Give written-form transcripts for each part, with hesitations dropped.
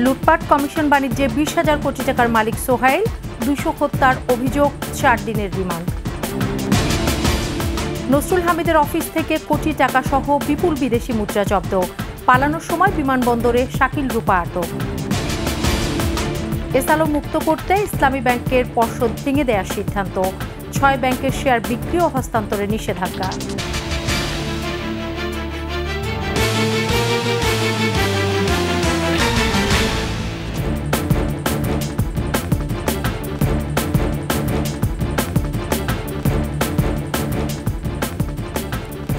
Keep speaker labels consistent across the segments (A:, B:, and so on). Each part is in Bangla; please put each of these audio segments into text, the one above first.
A: লুটপাট কমিশন বাণিজ্যে 20,000 কোটি টাকার মালিক সোহাইল, 200 হত্যার অভিযোগ, 4 দিনের রিমান্ড। নসরুল হামিদের অফিস থেকে কোটি টাকা সহ বিপুল বিদেশি মুদ্রা জব্দ, পালানোর সময় বিমানবন্দরে শাকিল রূপা আটক। এসআলো মুক্ত করতে ইসলামী ব্যাংকের পর্ষদ ভেঙে দেওয়ার সিদ্ধান্ত, 6 ব্যাংকের শেয়ার বিক্রি ও হস্তান্তরে নিষেধাজ্ঞা।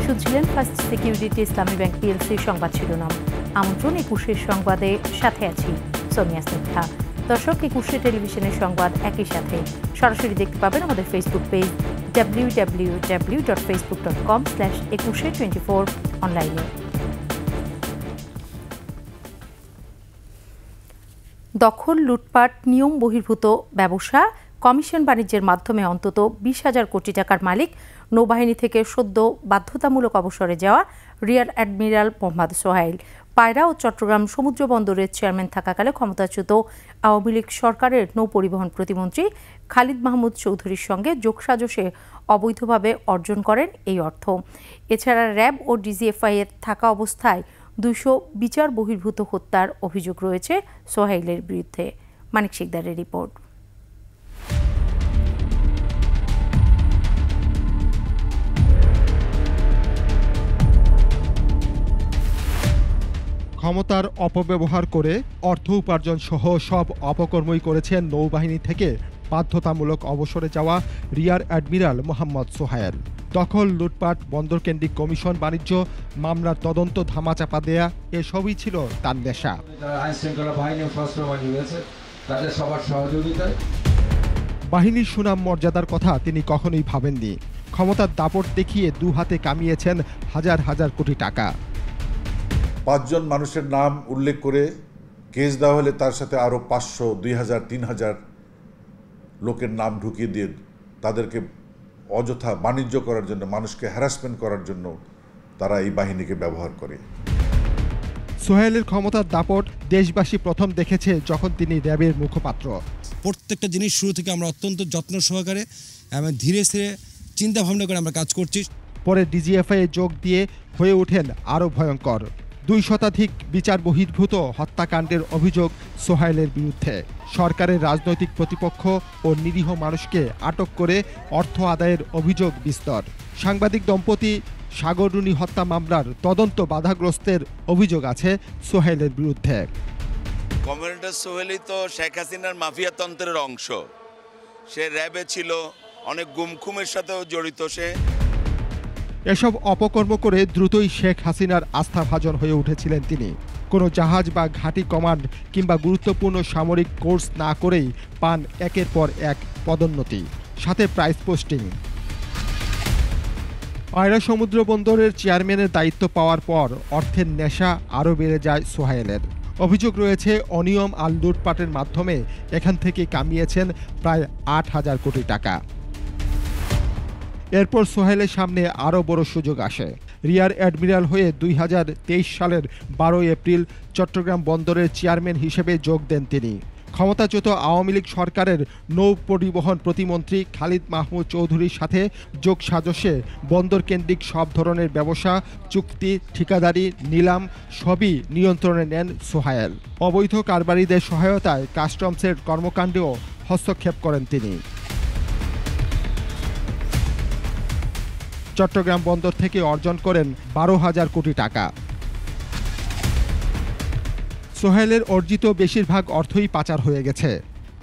A: শুনছিলেন ফার্স্ট সিকিউরিটি ইসলামী ব্যাংক পিএলসির সংবাদ শিরোনাম। আমন্ত্রণ 21 সংবাদে, সাথে আছি সোনিয়া স্নিগ্ধা। দর্শক, 21 টেলিভিশনের সংবাদ একই সাথে সরাসরি দেখতে পাবেন আমাদের ফেসবুক পেজ www.facebook.com/2124 অনলাইনে। দখল, লুটপাট, নিয়ম বহির্ভূত ব্যবসা, কমিশন বাণিজ্যের মাধ্যমে অন্তত 20,000 কোটি টাকার মালিক, নৌবাহিনী থেকে সদ্য বাধ্যতামূলক অবসরে যাওয়া রিয়ার অ্যাডমিরাল মোহাম্মদ সোহাইল, পায়রা ও চট্টগ্রাম সমুদ্র বন্দরের চেয়ারম্যান থাকাকালে ক্ষমতাচ্যুত আওয়ামী লীগ সরকারের নৌ পরিবহন প্রতিমন্ত্রী খালিদ মাহমুদ চৌধুরীর সঙ্গে যোগসাজশে অবৈধভাবে অর্জন করেন এই অর্থ। এছাড়া র্যাব ও ডিজিএফআই এর থাকা অবস্থায় 200 বিচার বহির্ভূত হত্যার অভিযোগ রয়েছে সোহাইলের বিরুদ্ধে। মানিক শিকদারের রিপোর্ট।
B: ক্ষমতার অপব্যবহার করে অর্থ উপার্জন সহ সব অপকর্মই করেছেন নৌবাহিনী থেকে বাধ্যতামূলক অবসরে যাওয়া রিয়ার অ্যাডমিরাল মোহাম্মদ সোহাইল। দখল, লুটপাট, বন্দরকেন্দ্রিক কমিশন বাণিজ্য, মামলার তদন্ত ধামাচাপা দেয়া, এসবই ছিল তার নেশা। বাহিনীর সুনাম মর্যাদার কথা তিনি কখনোই ভাবেননি। ক্ষমতার দাপট দেখিয়ে 2 হাতে কামিয়েছেন হাজার হাজার কোটি টাকা।
C: 5 জন মানুষের নাম উল্লেখ করে কেস দেওয়া হলে তার সাথে আরও 500, 2,000, 3,000 লোকের নাম ঢুকিয়ে দিয়ে তাদেরকে অযথা বাণিজ্য করার জন্য, মানুষকে হ্যারাসমেন্ট করার জন্য তারা এই বাহিনীকে ব্যবহার করে।
B: সোহাইলের ক্ষমতার দাপট দেশবাসী প্রথম দেখেছে যখন তিনি র্যাবের মুখপাত্র।
D: প্রত্যেকটা জিনিস শুরু থেকে আমরা অত্যন্ত যত্ন সহকারে এবং ধীরে ধীরে চিন্তা ভাবনা করে আমরা কাজ করছি।
B: পরে ডিজিএফআই যোগ দিয়ে হয়ে ওঠেন আরও ভয়ঙ্কর। 2 শতাধিক বিচার বহির্ভূত হত্যাকাণ্ডের অভিযোগ সোহাইলের বিরুদ্ধে। সরকারের রাজনৈতিক প্রতিপক্ষ ও নিরীহ মানুষকে আটক করে অর্থ আদায়ের অভিযোগ বিস্তর। সাংবাদিক দম্পতি সাগর রুনি হত্যা মামলার তদন্ত বাধাগ্রস্তের অভিযোগ আছে সোহাইলের বিরুদ্ধে।
E: কমান্ডার সোহেলই তো শেখ হাসিনার মাফিয়া তন্ত্রের অংশ। সে র্যাবে ছিল, অনেক গুমখুমের সাথেও জড়িত সে।
B: এসব অপকর্ম করে দ্রুতই শেখ হাসিনার আস্থাভাজন হয়ে উঠেছিলেন তিনি। কোনো জাহাজ বা ঘাঁটি কমান্ড কিংবা গুরুত্বপূর্ণ সামরিক কোর্স না করেই পান একের পর এক পদোন্নতি, সাথে প্রাইস পোস্টিং। পায়রা সমুদ্র বন্দরের চেয়ারম্যানের দায়িত্ব পাওয়ার পর অর্থের নেশা আরও বেড়ে যায় সোহাইলের। অভিযোগ রয়েছে অনিয়ম আর লুটপাটের মাধ্যমে এখান থেকে কামিয়েছেন প্রায় 8,000 কোটি টাকা। এরপর সোহাইলের সামনে আরও বড় সুযোগ আসে। রিয়ার অ্যাডমিরাল হয়ে 2023 সালের 12 এপ্রিল চট্টগ্রাম বন্দরের চেয়ারম্যান হিসেবে যোগ দেন তিনি। ক্ষমতাচ্যুত আওয়ামী লীগ সরকারের নৌ পরিবহন প্রতিমন্ত্রী খালিদ মাহমুদ চৌধুরীর সাথে যোগসাজশে বন্দর কেন্দ্রিক সব ধরনের ব্যবসা, চুক্তি, ঠিকাদারি, নিলাম সবই নিয়ন্ত্রণে নেন সোহাইল। অবৈধ কারবারিদের সহায়তায় কাস্টমসের কর্মকাণ্ডেও হস্তক্ষেপ করেন তিনি। চট্টগ্রাম বন্দর থেকে অর্জন করেন 12,000 কোটি টাকা। সোহাইলের অর্জিত বেশিরভাগ অর্থই পাচার হয়ে গেছে।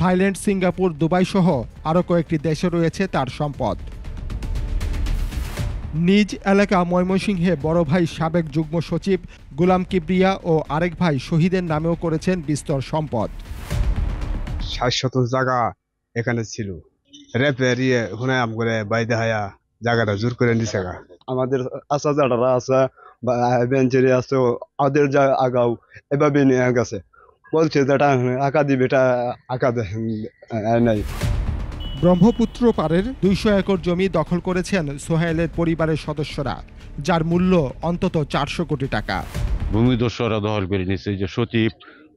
B: থাইল্যান্ড, সিঙ্গাপুর, দুবাই সহ আরও কয়েকটি দেশে রয়েছে তার সম্পদ। নিজ এলাকা ময়মনসিংহে বড় ভাই সাবেক যুগ্ম সচিব গোলাম কিবরিয়া ও আরেক ভাই শহীদের নামেও করেছেন বিস্তর সম্পদ।
F: 60 জায়গা এখানে ছিল, রেপের হুনায়াম করে বাইদে হায়া জায়গাটা জোর করে নিছে। আমাদের আসা যারা আছে বা বেঞ্চেরি আছে ওদের যা আগাও এভাবে নিয়ে গেছে, বলছে যেটা আঁকা দিবে এটা আঁকা নাই।
B: ব্রহ্মপুত্র পাড়ের 200 একর জমি দখল করেছেন সোহাইলের পরিবারের সদস্যরা, যার মূল্য অন্তত 400 কোটি টাকা।
G: ভূমিদস্যুরা দখল করে নিচ্ছে, যে সচিব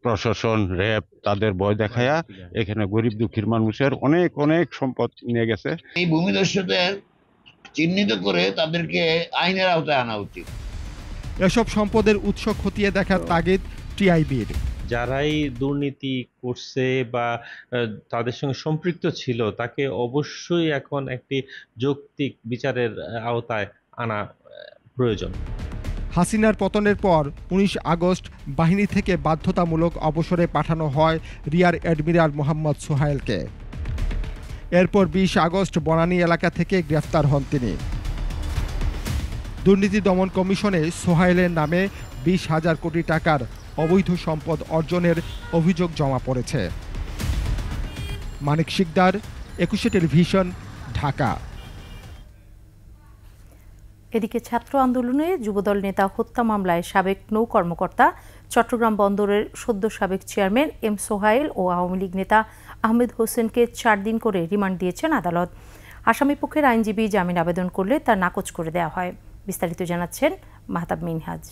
G: প্রশাসন, র্যাব তাদের ভয় দেখায়া এখানে গরিব দুঃখীর মানুষের অনেক অনেক সম্পদ নিয়ে গেছে।
H: এই ভূমিদস্যুদের চিহ্নিত করে তাদেরকে আইনের আওতায় আনা উচিত।
B: এসব সম্পদের উৎস খতিয়ে দেখার তাগিদ টিআইবির।
I: যারাই দুর্নীতি করছে বা তাদের সঙ্গে সম্পৃক্ত ছিল তাকে অবশ্যই এখন একটি যৌক্তিক বিচারের আওতায় আনা প্রয়োজন।
B: হাসিনার পতনের পর 19 আগস্ট বাহিনী থেকে বাধ্যতামূলক অবসরে পাঠানো হয় রিয়ার অ্যাডমিরাল মোহাম্মদ সোহাইলকে। এরপর 20 আগস্ট বনানী এলাকা থেকে গ্রেফতার হন তিনি। দুর্নীতি দমন কমিশনে সোহাইলের নামে 20,000 কোটি টাকার অবৈধ সম্পদ অর্জনের অভিযোগ জমা পড়েছে। মানিক শিকদার, 21 টেলিভিশন, ঢাকা।
A: এদিকে ছাত্র আন্দোলনে যুবদল নেতা হত্যা মামলায় সাবেক নৌ কর্মকর্তা চট্টগ্রাম বন্দরের সদ্য সাবেক চেয়ারম্যান এম সোহাইল ও আওয়ামী লীগ নেতা আহমেদ হোসেনকে 4 দিন করে রিমান্ড দিয়েছেন আদালত। আসামি পক্ষের আইনজীবী জামিন আবেদন করলে তা নাকচ করে দেওয়া হয়। বিস্তারিত জানাচ্ছেন মাহতাব মিনহাজ।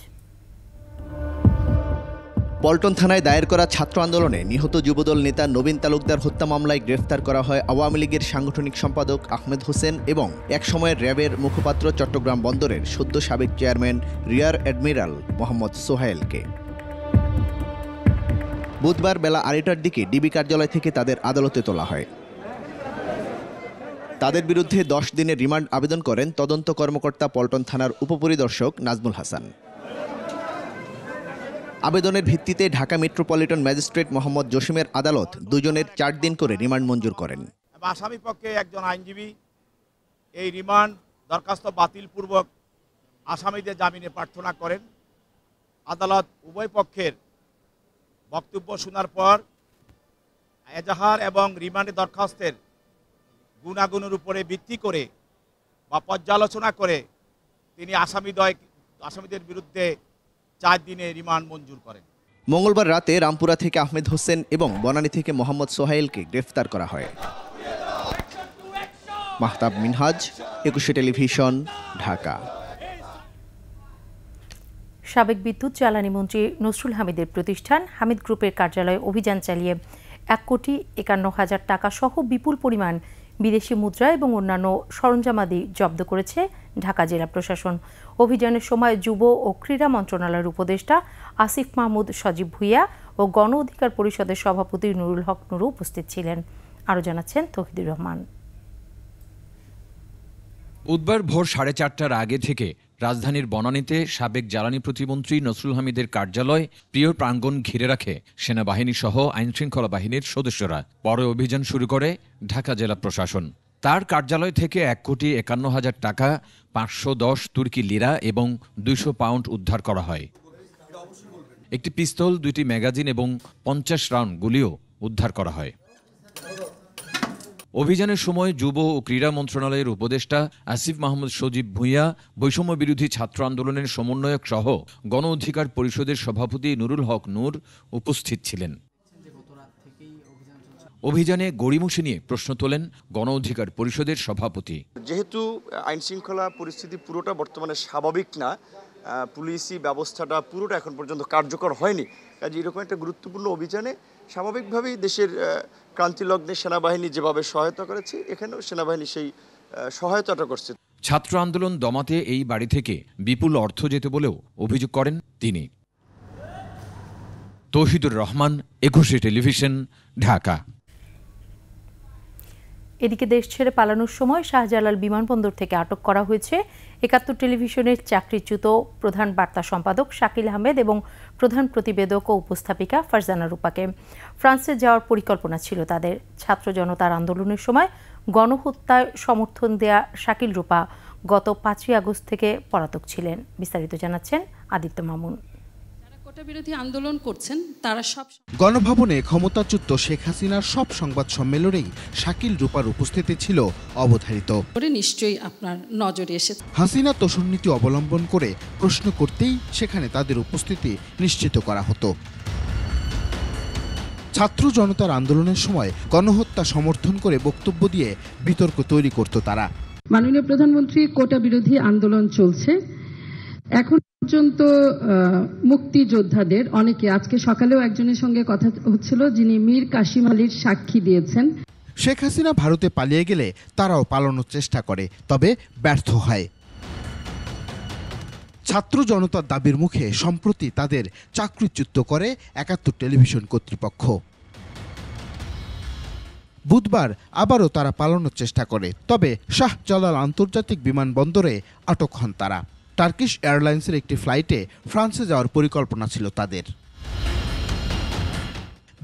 J: পল্টন থানায় দায়ের করা ছাত্র আন্দোলনে নিহত যুবদল নেতা নবীন তালুকদার হত্যা মামলায় গ্রেফতার করা হয় আওয়ামী লীগের সাংগঠনিক সম্পাদক আহমেদ হোসেন এবং একসময়ের র্যাবের মুখপাত্র চট্টগ্রাম বন্দরের সদ্য সাবেক চেয়ারম্যান রিয়ার অ্যাডমিরাল মোহাম্মদ সোহাইলকে। বুধবার বেলা 2টার দিকে ডিবি কার্যালয় থেকে তাদের আদালতে তোলা হয়। তাদের বিরুদ্ধে 10 দিনের রিমান্ড আবেদন করেন তদন্ত কর্মকর্তা পল্টন থানার উপপরিদর্শক নাজমুল হাসান। আবেদনের ভিত্তিতে ঢাকা মেট্রোপলিটন ম্যাজিস্ট্রেট মোহাম্মদ জসিমের আদালত দুজনের 4 দিন করে রিমান্ড মঞ্জুর করেন।
K: আসামি পক্ষে একজন আইনজীবী এই রিমান্ড দরখাস্ত বাতিলপূর্বক আসামিদের জামিনে প্রার্থনা করেন। আদালত উভয় পক্ষের বক্তব্য শোনার পর এজাহার এবং রিমান্ডের দরখাস্তের গুণাগুণের উপরে ভিত্তি করে বা পর্যালোচনা করে তিনি আসামিদের বিরুদ্ধে 4 দিনে রিমান্ড মঞ্জুর করেন।
J: মঙ্গলবার রাতে রামপুরা থেকে আহমেদ হোসেন এবং বনানী থেকে মোহাম্মদ সোহাইলকে গ্রেফতার করা হয়। মাহতাব মিনহাজ, 21 টেলিভিশন, ঢাকা।
A: সাবেক বিদ্যুৎ জ্বালানি মন্ত্রী নসরুল হামিদের প্রতিষ্ঠান হামিদ গ্রুপের কার্যালয়ে অভিযান চালিয়ে 1,51,000 টাকা সহ বিপুল পরিমাণ বিদেশি মুদ্রা এবং অন্যান্য সরঞ্জামাদি জব্দ করেছে ঢাকা জেলা প্রশাসন। অভিযানের সময় যুব ও ক্রীড়া মন্ত্রণালয়ের উপদেষ্টা আসিফ মাহমুদ সজীব ভুইয়া ও গণ অধিকার পরিষদের সভাপতি নুরুল হক নুরু উপস্থিত ছিলেন। আরও জানাচ্ছেন তৌহিদুর রহমান।
L: বুধবার ভোর 4:30টার আগে থেকে রাজধানীর বনানীতে সাবেক জ্বালানি প্রতিমন্ত্রী নসরুল হামিদের কার্যালয় প্রিয় প্রাঙ্গণ ঘিরে রাখে সেনাবাহিনী সহ আইনশৃঙ্খলা বাহিনীর সদস্যরা। পরে অভিযান শুরু করে ঢাকা জেলা প্রশাসন। তার কার্যালয় থেকে 1,51,000 টাকা, 510 তুর্কি লিরা এবং 200 পাউন্ড উদ্ধার করা হয়। একটি পিস্তল, 2টি ম্যাগাজিন এবং 50 রাউন্ড গুলিও উদ্ধার করা হয়। অভিযানের সময় যুব ও ক্রীড়া মন্ত্রণালয়ের উপদেষ্টা আসিফ মাহমুদ সজীব ভুঁইয়া, বৈষম্য বিরোধী ছাত্র আন্দোলনের সমন্বয়ক সহ গণ অধিকার পরিষদের সভাপতি নুরুল হক নূর উপস্থিত ছিলেন। অভিযানে গড়িমসি নিয়ে প্রশ্ন তোলেন গণ অধিকার পরিষদের সভাপতি।
M: যেহেতু আইন শৃঙ্খলা পরিস্থিতি পুরোটা বর্তমানে স্বাভাবিক না, পুলিশি ব্যবস্থাটা পুরোটা এখন পর্যন্ত কার্যকর হয়নি, কাজে এরকম একটা গুরুত্বপূর্ণ অভিযানে স্বাভাবিকভাবেই দেশের ক্রান্তিলগ্নে সেনাবাহিনী যেভাবে সহায়তা করেছে এখানেও সেনাবাহিনী সেই সহায়তাটা করছে।
L: ছাত্র আন্দোলন দমাতে এই বাড়ি থেকে বিপুল অর্থ যেত বলেও অভিযোগ করেন তিনি। তৌহিদুর রহমান, 21 টেলিভিশন, ঢাকা।
A: এদিকে দেশ ছেড়ে পালানোর সময় শাহজালাল বিমানবন্দর থেকে আটক করা হয়েছে 71 টেলিভিশনের চাকরিচ্যুত প্রধান বার্তা সম্পাদক শাকিল আহমেদ এবং প্রধান প্রতিবেদক ও উপস্থাপিকা ফারজানা রূপাকে। ফ্রান্সে যাওয়ার পরিকল্পনা ছিল তাদের। ছাত্র জনতার আন্দোলনের সময় গণহত্যায় সমর্থন দেয়া শাকিল রূপা গত 5 আগস্ট থেকে পলাতক ছিলেন। বিস্তারিত জানাচ্ছেন আদিত্য মামুন।
N: বিরোধী আন্দোলন করছেন তারা সব
O: গণভবনে ক্ষমতাচ্যুত শেখ হাসিনার সব সংবাদ সম্মেলনেই শাকিল রূপার উপস্থিতি ছিল অবধারিত।
N: নিশ্চয়ই আপনার নজরে এসেছে।
O: হাসিনা তোষণনীতি অবলম্বন করে প্রশ্ন করতেই সেখানে তাদের উপস্থিতি নিশ্চিত করা হতো। ছাত্র জনতার আন্দোলনের সময় গণহত্যা সমর্থন করে বক্তব্য দিয়ে বিতর্ক তৈরি করত তারা।
N: মাননীয় প্রধানমন্ত্রী কোটা বিরোধী আন্দোলন চলছে, এখন পর্যন্ত মুক্তিযোদ্ধাদের অনেকে, আজকে সকালেও একজনের সঙ্গে কথা হচ্ছিল যিনি মীর কাসিম আলীর সাক্ষী দিয়েছেন।
O: শেখ হাসিনা ভারতে পালিয়ে গেলে তারাও পালানোর চেষ্টা করে, তবে ব্যর্থ হয়। ছাত্র জনতার দাবির মুখে সম্প্রতি তাদের চাকরিচ্যুত করে ৭১ টেলিভিশন কর্তৃপক্ষ। বুধবার আবারও তারা পালানোর চেষ্টা করে, তবে শাহজালাল আন্তর্জাতিক বিমানবন্দরে আটক হন তারা। টার্কিশ এয়ারলাইন্সের একটি ফ্লাইটে ফ্রান্সে যাওয়ার পরিকল্পনা ছিল তাদের।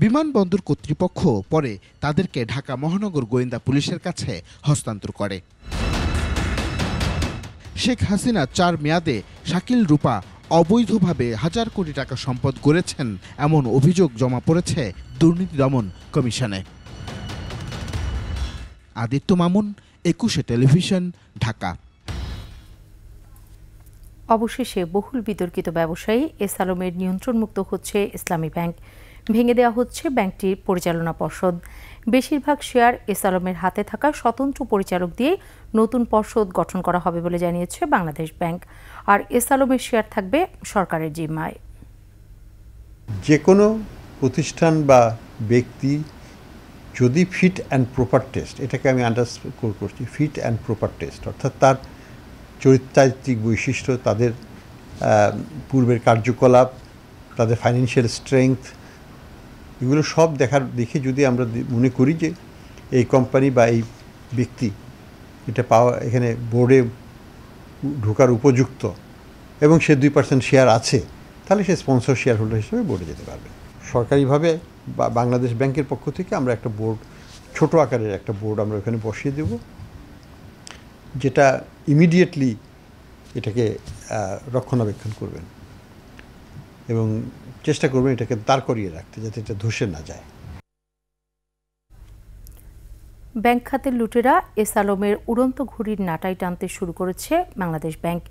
O: বিমানবন্দর কর্তৃপক্ষ পরে তাদেরকে ঢাকা মহানগর গোয়েন্দা পুলিশের কাছে হস্তান্তর করে। শেখ হাসিনা ৪ মেয়াদে শাকিল রূপা অবৈধভাবে হাজার কোটি টাকা সম্পদ গড়েছেন এমন অভিযোগ জমা পড়েছে দুর্নীতি দমন কমিশনে। আদিত্য মামুন, ২১ টেলিভিশন, ঢাকা।
A: অবশেষে বহুল বিতর্কিত ব্যবসায়ী এস আলমের নিয়ন্ত্রণমুক্ত হচ্ছে ইসলামী ব্যাংক। ভেঙে দেওয়া হচ্ছে ব্যাংকটির পরিচালনা পর্ষদ। বেশিরভাগ শেয়ার এস আলমের হাতে থাকা স্বতন্ত্র পরিচালক দিয়ে নতুন পর্ষদ গঠন করা হবে বলে জানিয়েছে বাংলাদেশ ব্যাংক। আর এস আলমের শেয়ার থাকবে সরকারের জিম্মায়।
P: যে কোনো প্রতিষ্ঠান বা ব্যক্তি যদি ফিট অ্যান্ড প্রপার টেস্ট, এটাকে আমি আন্ডারস্কোর করছি, ফিট অ্যান্ড প্রপার টেস্ট, অর্থাৎ তার চরিত্রাত্মিক বৈশিষ্ট্য, তাদের পূর্বের কার্যকলাপ, তাদের ফাইন্যান্সিয়াল স্ট্রেংথ, এগুলো সব দেখে যদি আমরা মনে করি যে এই কোম্পানি বা এই ব্যক্তি এটা এখানে বোর্ডে ঢোকার উপযুক্ত এবং সে 2% শেয়ার আছে, তাহলে সে স্পন্সর শেয়ার হোল্ডার হিসেবে বোর্ডে যেতে পারবে। সরকারিভাবে বাংলাদেশ ব্যাংকের পক্ষ থেকে আমরা একটা বোর্ড, ছোট আকারের একটা বোর্ড আমরা ওখানে বসিয়ে দেব, যেটা ইমিডিয়েটলি এটাকে রক্ষণাবেক্ষণ করবেন এবং চেষ্টা করবেন এটাকে দাঁড় করিয়ে রাখতে, যাতে এটা ধসে না যায়।
A: ব্যাংক খাতের লুটেরা এস আলমের উড়ন্ত ঘুড়ির নাটাই টানতে শুরু করেছে বাংলাদেশ ব্যাংক।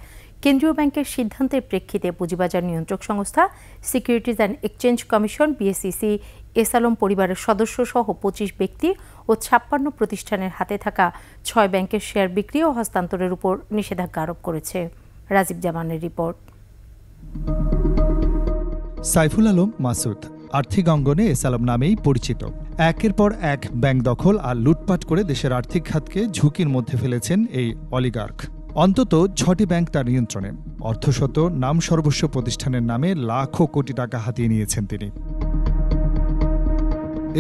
A: কেন্দ্রীয় ব্যাংকের সিদ্ধান্তের প্রেক্ষিতে পুঁজিবাজার নিয়ন্ত্রক সংস্থা securities and exchange commission BSEC S Alam পরিবারের সদস্য সহ ২৫ ব্যক্তি ও ৫৬ প্রতিষ্ঠানের হাতে থাকা ৬ ব্যাংকের শেয়ার বিক্রি ও হস্তান্তরের উপর নিষেধাজ্ঞা আরোপ করেছে। রাজীব জামানের রিপোর্ট।
Q: সাইফুল আলম মাসুদ আর্থিক অঙ্গনে এস আলম নামেই পরিচিত। একের পর এক ব্যাংক দখল আর লুটপাট করে দেশের আর্থিক খাতকে ঝুঁকির মধ্যে ফেলেছেন এই অলিগার্ক। অন্তত ৬টি ব্যাংক তার নিয়ন্ত্রণে। অর্ধশত নাম সর্বস্ব প্রতিষ্ঠানের নামে লাখো কোটি টাকা হাতিয়ে নিয়েছেন তিনি।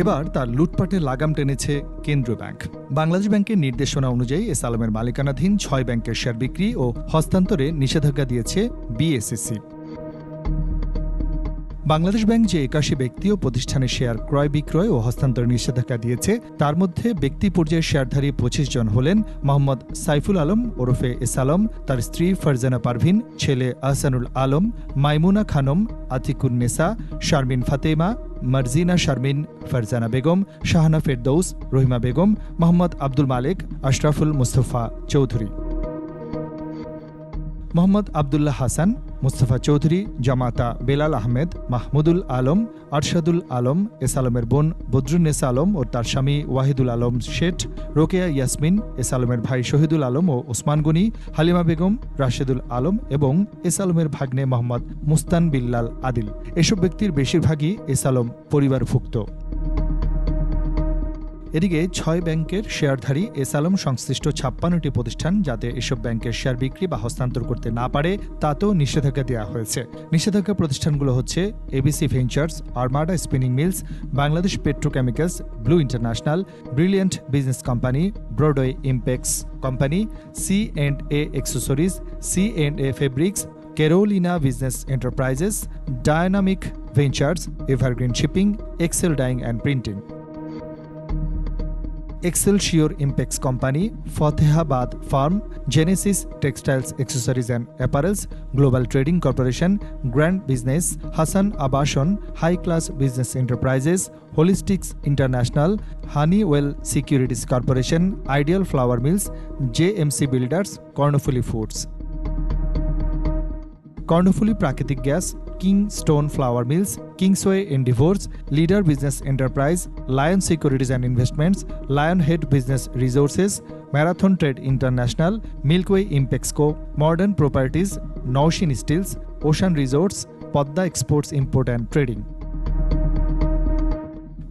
Q: এবার তার লুটপাটে লাগাম টেনেছে কেন্দ্রীয় ব্যাংক। বাংলাদেশ ব্যাংকের নির্দেশনা অনুযায়ী এস আলমের মালিকানাধীন ৬ ব্যাংকের শেয়ার বিক্রি ও হস্তান্তরে নিষেধাজ্ঞা দিয়েছে বিএসইসি। বাংলাদেশ ব্যাংক যে ৮১ ব্যক্তি ও প্রতিষ্ঠানের শেয়ার ক্রয় বিক্রয় ও হস্তান্তরে নিষেধাজ্ঞা দিয়েছে, তার মধ্যে ব্যক্তি পর্যায়ে শেয়ারধারী ২৫ জন হলেন মোহাম্মদ সাইফুল আলম ওরফে এস আলম, তার স্ত্রী ফারজানা পারভিন, ছেলে আহসানুল আলম, মাইমুনা খানম, আতিকুন্নেসা, শারমিন ফাতেমা, মারজিনা শারমিন, ফারজানা বেগম, শাহানা ফেরদৌস, রহিমা বেগম, মোহাম্মদ আব্দুল মালেক, আশরাফুল মুস্তফা চৌধুরী, মোহাম্মদ আবদুল্লাহ হাসান, মুস্তফা চৌধুরী, জামাতা বেলাল আহমেদ, মাহমুদুল আলম, আরশাদুল আলম, এস আলমের বোন বদরুন্নেসা আলম ও তার স্বামী ওয়াহিদুল আলম শেঠ, রোকেয়া ইয়াসমিন, এস আলমের ভাই শহীদুল আলম ও ওসমান গনি, হালিমা বেগম, রাশেদুল আলম এবং এস আলমের ভাগ্নে মোহাম্মদ মুস্তান বিল্লাল আদিল। এসব ব্যক্তির বেশিরভাগই এস আলম পরিবারভুক্ত। এদিকে ৬ ব্যাংকের শেয়ারধারী এস আলম সংশ্লিষ্ট ৫৬টি প্রতিষ্ঠান যাতে এসব ব্যাংকের শেয়ার বিক্রি বা হস্তান্তর করতে না পারে তাতেও নিষেধাজ্ঞা দেওয়া হয়েছে। নিষেধাজ্ঞা প্রতিষ্ঠানগুলো হচ্ছে ABC ventures, Armada spinning mills, Bangladesh petrochemicals, blue international, brilliant business company, Broadway impex company, C&A accessories, C&A fabrics, Carolina business enterprises, dynamic ventures, Evergreen shipping, excel dyeing and printing, excelsior impex company, Fatehabad farm, Genesis textiles accessories and apparels, global trading corporation, grand business, Hasan Abashon, high class business enterprises, holistics international, Honeywell securities corporation, ideal flour mills, JMC builders, Karnaphuli foods, Karnaphuli প্রাকৃতিক gas, king Stone flower mills, Kingsway endeavours, leader business enterprise, lion securities and investments, lion head business resources, marathon trade international, Milkway Impexco, modern properties, Naushin steels, ocean resorts, Padma exports import and trading,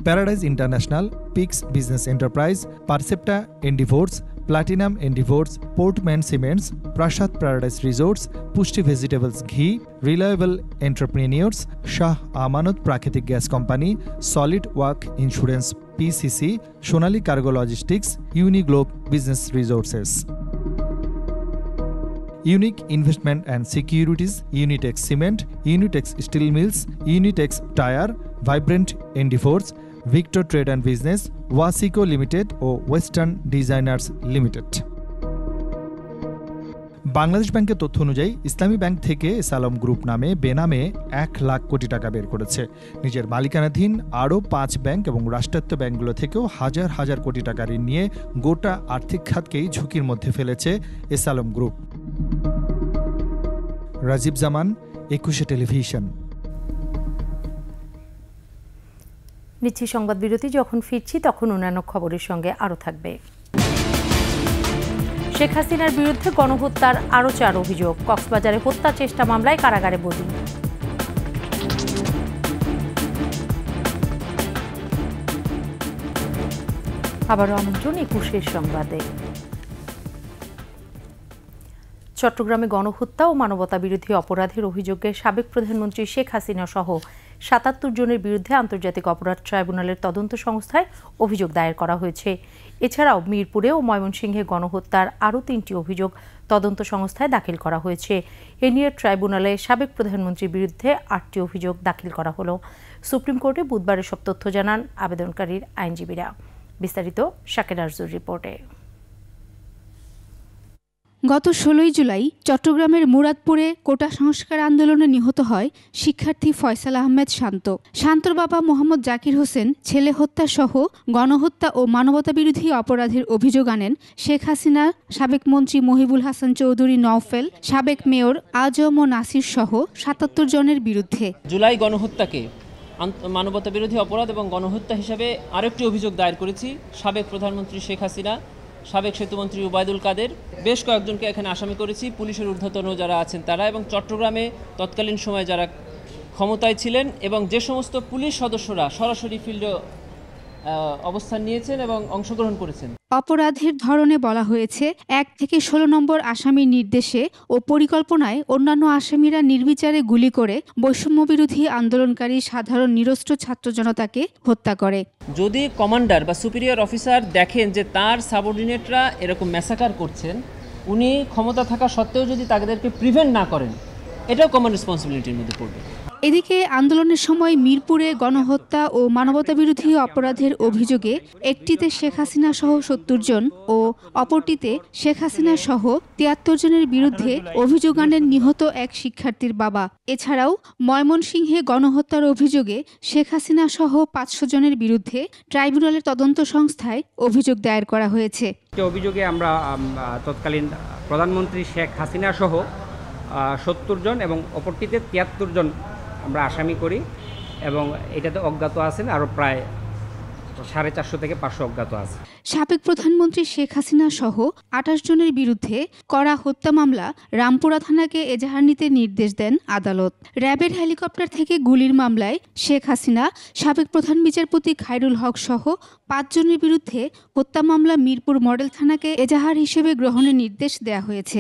Q: paradise international, Pix business enterprise, Percepta endeavours, platinum endeavours, Portman cements, Prasad paradise resorts, Pushti vegetables ghee, reliable entrepreneurs, Shah Amanat প্রাকৃতিক gas company, solid walk insurance PCC, Sonali cargo logistics, Uniglobe business resources, unique investment and securities, Unitex cement, Unitex steel mills, Unitex tyre, vibrant endeavours, Victor trade and business, Wasiko limited ও ওয়েস্টার্ন ডিজাইনার্স লিমিটেড। বাংলাদেশ ব্যাংকের তথ্য অনুযায়ী ইসলামী ব্যাংক থেকে এসালম গ্রুপ নামে বেনামে 1 লাখ কোটি টাকা বের করেছে। নিজের মালিকানাধীন আরও 5 ব্যাংক এবং রাষ্ট্রায়ত্ত ব্যাংকগুলো থেকেও হাজার হাজার কোটি টাকা ঋণ নিয়ে গোটা আর্থিক খাতকেই ঝুঁকির মধ্যে ফেলেছে এসালম গ্রুপ। রাজীব জামান, 21 টেলিভিশন।
A: নিচ্ছি সংবাদ বিরতি, যখন ফিরছি তখন অন্যান্য খবরের সঙ্গে আরও থাকবে। শেখ হাসিনার বিরুদ্ধে গণহত্যার আরও 4 অভিযোগ, কক্সবাজারে হত্যা চেষ্টা মামলায় কারাগারে বদলি। আবারও আমন্ত্রণ 21 সংবাদে। চট্টগ্রামে গণহত্যা ও মানবতা বিরোধী অপরাধের অভিযোগে সাবেক প্রধানমন্ত্রী শেখ হাসিনা সহ 77 জনের বিরুদ্ধে আন্তর্জাতিক অপরাধ ট্রাইব্যুনালের তদন্ত সংস্থায় অভিযোগ দায়ের করা হয়েছে। এছাড়াও মিরপুরে ও ময়মনসিংহে গণহত্যার আরও 3টি অভিযোগ তদন্ত সংস্থায় দাখিল করা হয়েছে। এ নিয়ে ট্রাইব্যুনালে সাবেক প্রধানমন্ত্রীর বিরুদ্ধে 8টি অভিযোগ দাখিল করা হলো। সুপ্রিম কোর্টে বুধবার এসব তথ্য জানান আবেদনকারীর আইনজীবীরা। বিস্তারিত শাকের আরজুর রিপোর্টে।
R: গত 16 জুলাই চট্টগ্রামের মুরাদপুরে কোটা সংস্কার আন্দোলনে নিহত হয় শিক্ষার্থী ফয়সাল আহমেদ শান্ত। শান্তর বাবা মোহাম্মদ জাকির হোসেন ছেলে হত্যা সহ গণহত্যা ও মানবতাবিরোধী অপরাধের অভিযোগ আনেন শেখ হাসিনা, সাবেক মন্ত্রী মহিবুল হাসান চৌধুরী নওফেল, সাবেক মেয়র আজম ও নাসির সহ 77 জনের বিরুদ্ধে।
S: জুলাই গণহত্যাকে মানবতাবিরোধী অপরাধ এবং গণহত্যা হিসাবে আরেকটি অভিযোগ দায়ের করেছি সাবেক প্রধানমন্ত্রী শেখ হাসিনা, সাবেক সেতুমন্ত্রী ওবায়দুল কাদের, বেশ কয়েকজনকে এখানে আসামি করেছি, পুলিশের ঊর্ধ্বতন যারা আছেন তারা, এবং চট্টগ্রামে তৎকালীন সময়ে যারা ক্ষমতায় ছিলেন এবং যে সমস্ত পুলিশ সদস্যরা সরাসরি ফিল্ডে অবস্থান নিয়েছেন এবং অংশগ্রহণ করেছেন।
R: অপরাধের ধরনে বলা হয়েছে 1 থেকে 16 নম্বর আসামির নির্দেশে ও পরিকল্পনায় অন্যান্য আসামিরা নির্বিচারে গুলি করে বৈষম্যবিরোধী আন্দোলনকারী সাধারণ নিরস্ত্র ছাত্র জনতাকে হত্যা করে।
S: যদি কমান্ডার বা সুপিরিয়র অফিসার দেখেন যে তার সাবঅর্ডিনেটরা এরকম ম্যাসাকার করছেন, উনি ক্ষমতা থাকা সত্ত্বেও যদি তাদেরকে প্রিভেন্ট না করেন, এটাও কমন রেসপন্সিবিলিটির মধ্যে পড়বে।
R: এদিকে আন্দোলনের সময় মিরপুরে গণহত্যা ও মানবতাবিরোধী অপরাধের অভিযোগে একটিতে শেখ হাসিনা সহ 70 জন ও অপরটিতে শেখ হাসিনা সহ 73 জনের বিরুদ্ধে অভিযোগ আনেন নিহত এক শিক্ষার্থীর বাবা। এছাড়াও ময়মনসিংহে গণহত্যার অভিযোগে শেখ হাসিনা সহ 500 জনের বিরুদ্ধে ট্রাইব্যুনালের তদন্ত সংস্থায় অভিযোগ দায়ের করা হয়েছে।
T: অভিযোগে আমরা তৎকালীন প্রধানমন্ত্রী শেখ হাসিনা সহ 70 জন এবং অপরটিতে 73 জন আমরা আসামি করি এবং এটাতে অজ্ঞাত আছেন আরও প্রায় 450 থেকে 500 অজ্ঞাত আছে।
R: সাবেক প্রধানমন্ত্রী শেখ হাসিনা সহ 28 জনের বিরুদ্ধে করা হত্যা মামলা রামপুরা থানাকে এজাহার নিতে নির্দেশ দেন আদালত। র্যাবের হেলিকপ্টার থেকে গুলির মামলায় শেখ হাসিনা, সাবেক প্রধান বিচারপতি খায়রুল হক সহ 5 জনের বিরুদ্ধে হত্যা মামলা মিরপুর মডেল থানাকে এজাহার হিসেবে গ্রহণের নির্দেশ দেওয়া হয়েছে।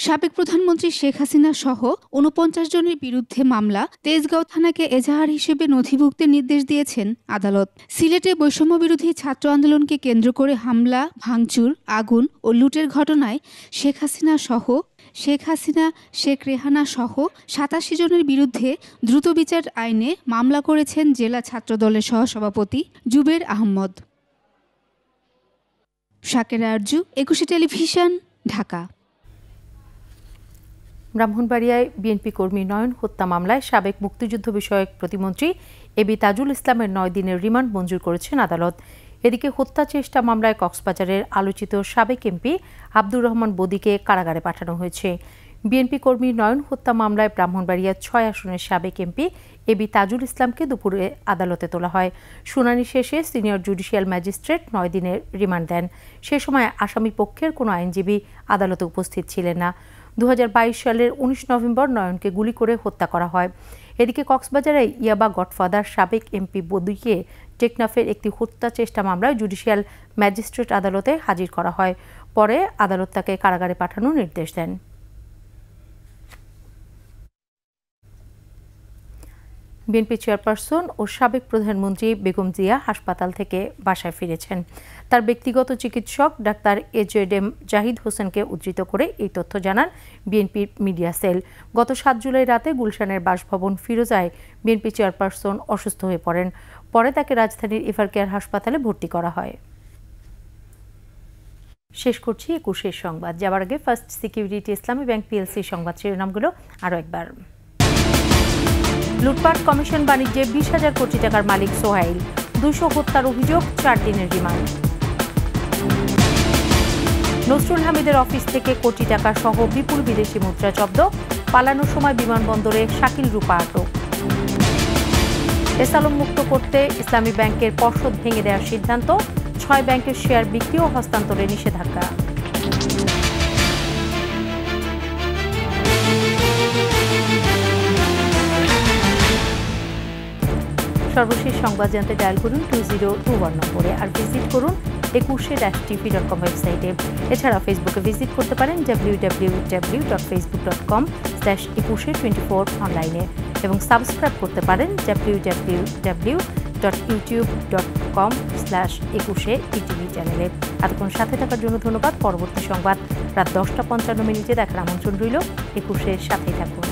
R: সাবেক প্রধানমন্ত্রী শেখ হাসিনা সহ 49 জনের বিরুদ্ধে মামলা তেজগাঁও থানাকে এজাহার হিসেবে নথিভুক্তের নির্দেশ দিয়েছেন আদালত। সিলেটে বৈষম্যবিরোধী ছাত্র আন্দোলনকে কেন্দ্র করে হামলা, ভাঙচুর, আগুন ও লুটের ঘটনায় শেখ হাসিনা, শেখ রেহানা সহ 87 জনের বিরুদ্ধে দ্রুত বিচার আইনে মামলা করেছেন জেলা ছাত্রদলের সহসভাপতি জুবের আহমদ। শাকের আরজু, 21 টেলিভিশন, ঢাকা।
A: ব্রাহ্মণবাড়িয়ায় বিএনপি কর্মী নয়ন হত্যা মামলায় সাবেক মুক্তিযুদ্ধ বিষয়ক প্রতিমন্ত্রী এবি তাজুল ইসলামের 9 দিনের রিমান্ড মঞ্জুর করেছেন আদালত। এদিকে হত্যা চেষ্টা মামলায় কক্সবাজারের আলোচিত সাবেক এমপি আব্দুর রহমান বদিকে কারাগারে পাঠানো হয়েছে। বিএনপি কর্মী নয়ন হত্যা মামলায় ব্রাহ্মণবাড়িয়ার 6 আসনের সাবেক এমপি এবি তাজুল ইসলামকে দুপুরে আদালতে তোলা হয়। শুনানি শেষে সিনিয়র জুডিশিয়াল ম্যাজিস্ট্রেট 9 দিনের রিমান্ড দেন। সে সময় আসামি পক্ষের কোনো আইনজীবী আদালতে উপস্থিত ছিলেন না। 2022 সালের 19 নভেম্বর নয়নকে গুলি করে হত্যা করা হয়। এদিকে কক্সবাজারে ইয়াবা গডফাদার সাবেক এমপি বদিকে টেকনাফের একটি হত্যা চেষ্টা মামলায় জুডিশিয়াল ম্যাজিস্ট্রেট আদালতে হাজির করা হয়। পরে আদালত তাকে কারাগারে পাঠানোর নির্দেশ দেন। বিএনপি চেয়ারপারসন ও সাবেক প্রধানমন্ত্রী বেগম জিয়া হাসপাতাল থেকে বাসায় ফিরেছেন। তার ব্যক্তিগত চিকিৎসক ডাক্তার এজেডএম জাহিদ হোসেনকে উদ্ধৃত করে এই তথ্য জানান বিএনপির মিডিয়া সেল। গত 7 জুলাই রাতে গুলশানের বাসভবন ফিরোজায় বিএনপি চেয়ারপারসন অসুস্থ হয়ে পড়েন। পরে তাকে রাজধানীর এভারকেয়ার হাসপাতালে ভর্তি করা হয়। শেষ করছি 21 সংবাদ। যাবার আগে ফার্স্ট সিকিউরিটি ইসলামী ব্যাংক পিএলসি সংবাদ শিরোনামগুলো আরও একবার। লুটপাট কমিশন বাণিজ্যে 20,000 কোটি টাকার মালিক সোহাইল, 200 হত্যার অভিযোগ, 4 দিনের রিমান্ড। নসরুল হামিদের অফিস থেকে কোটি টাকা সহ বিপুল বিদেশি মুদ্রা জব্দ, পালানোর সময় বিমানবন্দরে শাকিল রূপা আটক। এসালম মুক্ত করতে ইসলামী ব্যাংকের পর্ষদ ভেঙে দেওয়ার সিদ্ধান্ত, 6 ব্যাংকের শেয়ার বিক্রি ও হস্তান্তরে নিষেধাজ্ঞা। সর্বশেষ সংবাদ জানতে ডায়াল করুন 2021 নম্বরে, আর ভিজিট করুন 21-tv.com ওয়েবসাইটে। এছাড়া ফেসবুকে ভিজিট করতে পারেন www.facebook.com/2124 অনলাইনে এবং সাবস্ক্রাইব করতে পারেন www.youtube.com/21tv চ্যানেলে। এতক্ষণ সাথে থাকার জন্য ধন্যবাদ। পরবর্তী সংবাদ রাত 10টা 55 মিনিটে দেখার আমন্ত্রণ রইল। 21-এর সাথেই থাকুন।